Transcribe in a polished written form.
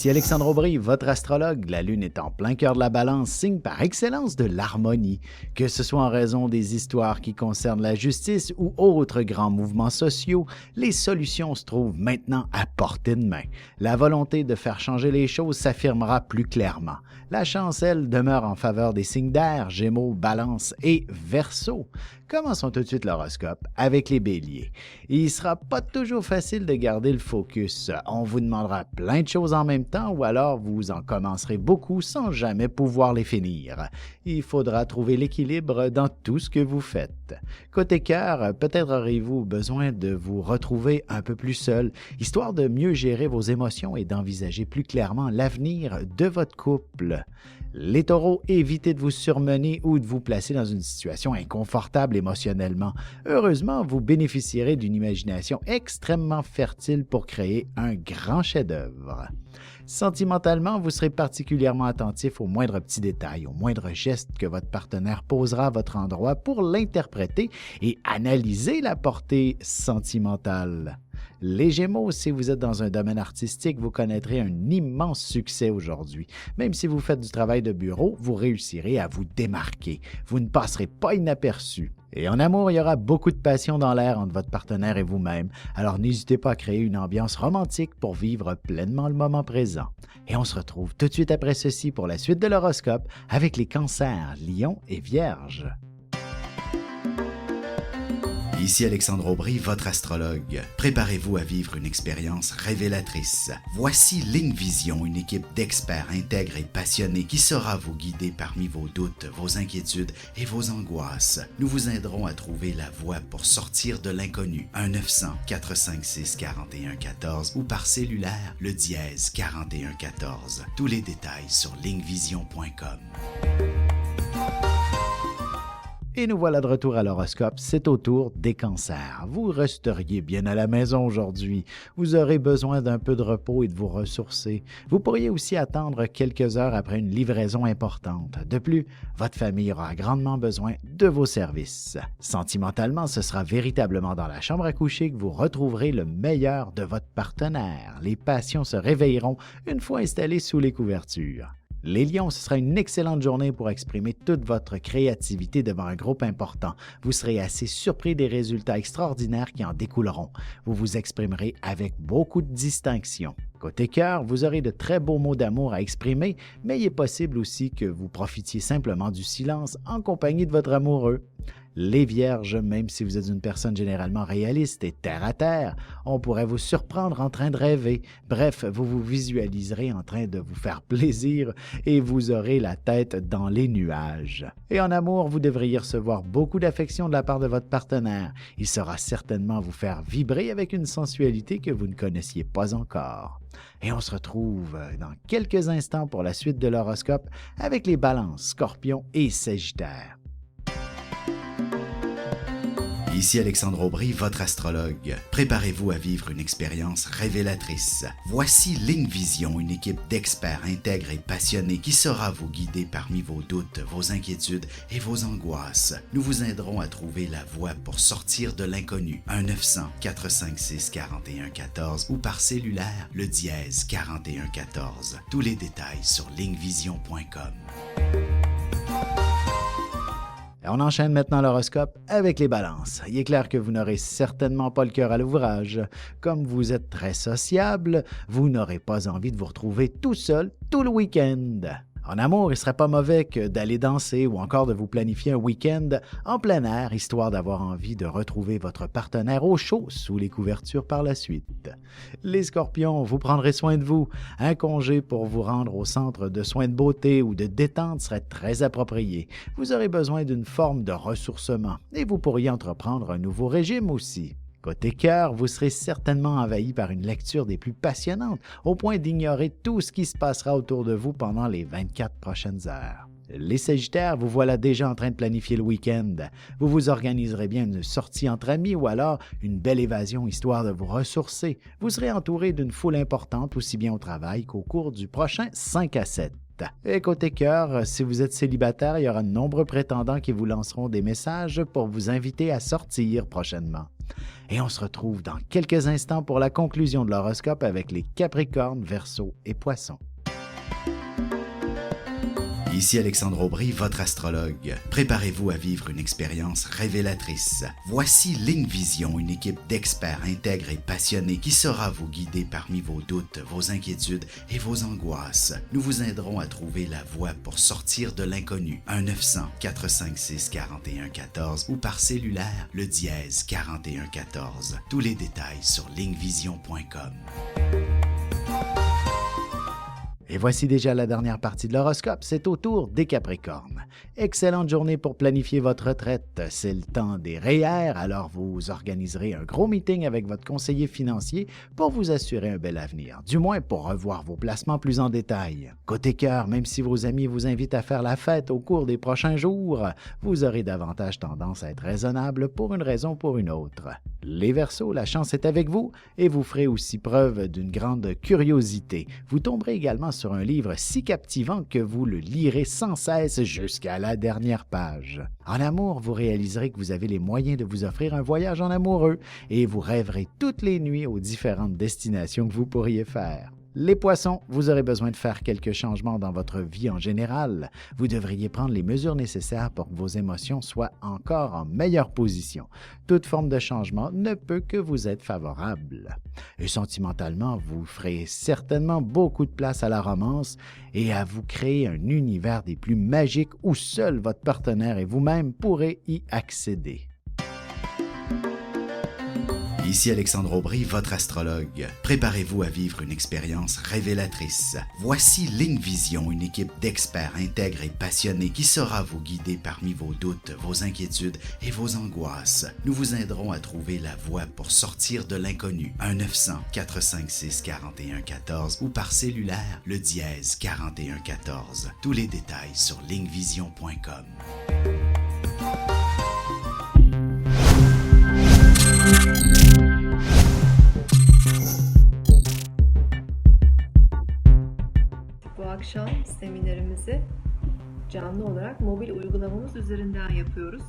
Ici Alexandre Aubry, votre astrologue. La Lune est en plein cœur de la Balance, signe par excellence de l'harmonie. Que ce soit en raison des histoires qui concernent la justice ou autres grands mouvements sociaux, les solutions se trouvent maintenant à portée de main. La volonté de faire changer les choses s'affirmera plus clairement. La chance, elle, demeure en faveur des signes d'air, Gémeaux, Balance et Verseau. Commençons tout de suite l'horoscope avec les Béliers. Il ne sera pas toujours facile de garder le focus. On vous demandera plein de choses en même temps ou alors vous en commencerez beaucoup sans jamais pouvoir les finir. Il faudra trouver l'équilibre dans tout ce que vous faites. Côté cœur, peut-être aurez-vous besoin de vous retrouver un peu plus seul, histoire de mieux gérer vos émotions et d'envisager plus clairement l'avenir de votre couple. Les taureaux, évitez de vous surmener ou de vous placer dans une situation inconfortable émotionnellement. Heureusement, vous bénéficierez d'une imagination extrêmement fertile pour créer un grand chef-d'œuvre. Sentimentalement, vous serez particulièrement attentif aux moindres petits détails, aux moindres gestes que votre partenaire posera à votre endroit pour l'interpréter et analyser la portée sentimentale. Les Gémeaux, si vous êtes dans un domaine artistique, vous connaîtrez un immense succès aujourd'hui. Même si vous faites du travail de bureau, vous réussirez à vous démarquer. Vous ne passerez pas inaperçu. Et en amour, il y aura beaucoup de passion dans l'air entre votre partenaire et vous-même. Alors n'hésitez pas à créer une ambiance romantique pour vivre pleinement le moment présent. Et on se retrouve tout de suite après ceci pour la suite de l'horoscope avec les Cancers, Lions et Vierges. Ici Alexandre Aubry, votre astrologue. Préparez-vous à vivre une expérience révélatrice. Voici Ligne Vision, une équipe d'experts intègres et passionnés qui saura vous guider parmi vos doutes, vos inquiétudes et vos angoisses. Nous vous aiderons à trouver la voie pour sortir de l'inconnu. 1-900-456-4114 ou par cellulaire, le dièse 4114. Tous les détails sur lignevision.com. Et nous voilà de retour à l'horoscope, c'est au tour des Cancers. Vous resteriez bien à la maison aujourd'hui. Vous aurez besoin d'un peu de repos et de vous ressourcer. Vous pourriez aussi attendre quelques heures après une livraison importante. De plus, votre famille aura grandement besoin de vos services. Sentimentalement, ce sera véritablement dans la chambre à coucher que vous retrouverez le meilleur de votre partenaire. Les passions se réveilleront une fois installées sous les couvertures. Les Lions, ce sera une excellente journée pour exprimer toute votre créativité devant un groupe important. Vous serez assez surpris des résultats extraordinaires qui en découleront. Vous vous exprimerez avec beaucoup de distinction. Côté cœur, vous aurez de très beaux mots d'amour à exprimer, mais il est possible aussi que vous profitiez simplement du silence en compagnie de votre amoureux. Les Vierges, même si vous êtes une personne généralement réaliste et terre-à-terre, on pourrait vous surprendre en train de rêver. Bref, vous vous visualiserez en train de vous faire plaisir et vous aurez la tête dans les nuages. Et en amour, vous devriez recevoir beaucoup d'affection de la part de votre partenaire. Il saura certainement vous faire vibrer avec une sensualité que vous ne connaissiez pas encore. Et on se retrouve dans quelques instants pour la suite de l'horoscope avec les Balances, Scorpions et Sagittaires. Ici Alexandre Aubry, votre astrologue. Préparez-vous à vivre une expérience révélatrice. Voici Ligne Vision, une équipe d'experts intègres et passionnés qui saura vous guider parmi vos doutes, vos inquiétudes et vos angoisses. Nous vous aiderons à trouver la voie pour sortir de l'inconnu. 1-900-456-4114 ou par cellulaire, le dièse 4114. Tous les détails sur lignevision.com. On enchaîne maintenant l'horoscope avec les Balances. Il est clair que vous n'aurez certainement pas le cœur à l'ouvrage. Comme vous êtes très sociable, vous n'aurez pas envie de vous retrouver tout seul tout le week-end. En amour, il ne serait pas mauvais que d'aller danser ou encore de vous planifier un week-end en plein air, histoire d'avoir envie de retrouver votre partenaire au chaud sous les couvertures par la suite. Les Scorpions, vous prendrez soin de vous. Un congé pour vous rendre au centre de soins de beauté ou de détente serait très approprié. Vous aurez besoin d'une forme de ressourcement et vous pourriez entreprendre un nouveau régime aussi. Côté cœur, vous serez certainement envahi par une lecture des plus passionnantes, au point d'ignorer tout ce qui se passera autour de vous pendant les 24 prochaines heures. Les Sagittaires, vous voilà déjà en train de planifier le week-end. Vous vous organiserez bien une sortie entre amis ou alors une belle évasion histoire de vous ressourcer. Vous serez entouré d'une foule importante aussi bien au travail qu'au cours du prochain 5 à 7. Et côté cœur, si vous êtes célibataire, il y aura de nombreux prétendants qui vous lanceront des messages pour vous inviter à sortir prochainement. Et on se retrouve dans quelques instants pour la conclusion de l'horoscope avec les Capricornes, Verseaux et Poissons. Ici Alexandre Aubry, votre astrologue. Préparez-vous à vivre une expérience révélatrice. Voici Ligne Vision, une équipe d'experts intègres et passionnés qui saura vous guider parmi vos doutes, vos inquiétudes et vos angoisses. Nous vous aiderons à trouver la voie pour sortir de l'inconnu. 1-900-456-4114 ou par cellulaire, le dièse 4114. Tous les détails sur lignevision.com. Et voici déjà la dernière partie de l'horoscope, c'est au tour des Capricornes. Excellente journée pour planifier votre retraite. C'est le temps des REER, alors vous organiserez un gros meeting avec votre conseiller financier pour vous assurer un bel avenir, du moins pour revoir vos placements plus en détail. Côté cœur, même si vos amis vous invitent à faire la fête au cours des prochains jours, vous aurez davantage tendance à être raisonnable pour une raison ou pour une autre. Les Verseaux, la chance est avec vous et vous ferez aussi preuve d'une grande curiosité. Vous tomberez également sur un livre si captivant que vous le lirez sans cesse jusqu'à la dernière page. En amour, vous réaliserez que vous avez les moyens de vous offrir un voyage en amoureux et vous rêverez toutes les nuits aux différentes destinations que vous pourriez faire. Les Poissons, vous aurez besoin de faire quelques changements dans votre vie en général. Vous devriez prendre les mesures nécessaires pour que vos émotions soient encore en meilleure position. Toute forme de changement ne peut que vous être favorable. Et sentimentalement, vous ferez certainement beaucoup de place à la romance et à vous créer un univers des plus magiques où seul votre partenaire et vous-même pourrez y accéder. Ici Alexandre Aubry, votre astrologue. Préparez-vous à vivre une expérience révélatrice. Voici Ligne Vision, une équipe d'experts intègres et passionnés qui saura vous guider parmi vos doutes, vos inquiétudes et vos angoisses. Nous vous aiderons à trouver la voie pour sortir de l'inconnu. 1-900-456-4114 ou par cellulaire, le dièse 4114. Tous les détails sur lignevision.com. Bu akşam seminerimizi canlı olarak mobil uygulamamız üzerinden yapıyoruz.